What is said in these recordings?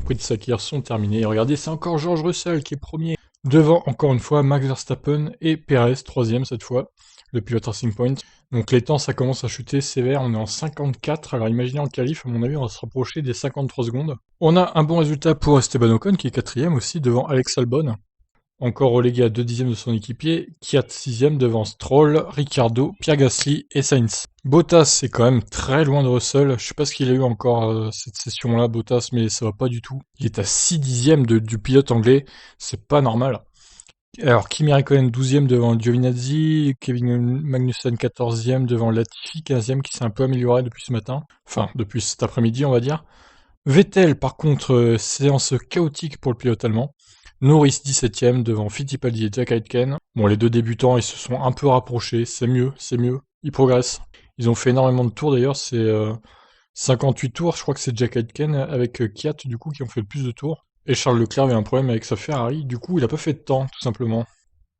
sprint Sakir sont terminés. Et regardez, c'est encore George Russell qui est premier. Devant, encore une fois, Max Verstappen et Perez, troisième cette fois, le pilote Racing Point. Donc les temps, ça commence à chuter sévère, on est en 54, alors imaginez en qualif, à mon avis, on va se rapprocher des 53 secondes. On a un bon résultat pour Esteban Ocon, qui est quatrième aussi, devant Alex Albon. Encore relégué à 2 dixièmes de son équipier, Kvyat 6ème devant Stroll, Ricciardo, Pierre Gasly et Sainz. Bottas c'est quand même très loin de Russell, je sais pas ce qu'il a eu encore cette session-là, Bottas, mais ça va pas du tout. Il est à 6 dixièmes du pilote anglais, c'est pas normal. Alors Kimi Räikkönen 12ème devant Giovinazzi, Kevin Magnussen 14ème devant Latifi 15ème qui s'est un peu amélioré depuis ce matin, enfin depuis cet après-midi on va dire. Vettel par contre, séance chaotique pour le pilote allemand. Norris 17ème devant Fittipaldi et Jack Aitken. Bon, les deux débutants, ils se sont un peu rapprochés, c'est mieux, ils progressent. Ils ont fait énormément de tours d'ailleurs, c'est 58 tours, je crois que c'est Jack Aitken avec Kvyat du coup qui ont fait le plus de tours. Et Charles Leclerc avait un problème avec sa Ferrari, du coup il a pas fait de temps, tout simplement.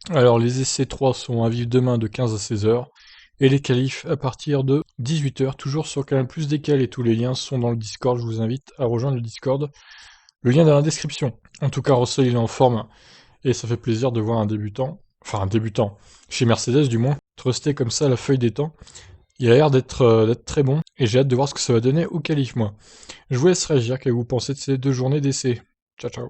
Alors les essais 3 sont à vivre demain de 15 à 16 heures, et les qualifs à partir de 18 heures, toujours sur Canal+ Décalé, tous les liens sont dans le Discord, je vous invite à rejoindre le Discord. Le lien dans la description. En tout cas, Russell il est en forme, et ça fait plaisir de voir un débutant, chez Mercedes du moins, truster comme ça la feuille des temps. Il a l'air d'être très bon, et j'ai hâte de voir ce que ça va donner au qualif, moi. Je vous laisse réagir, qu'est-ce que vous pensez de ces 2 journées d'essai. Ciao ciao.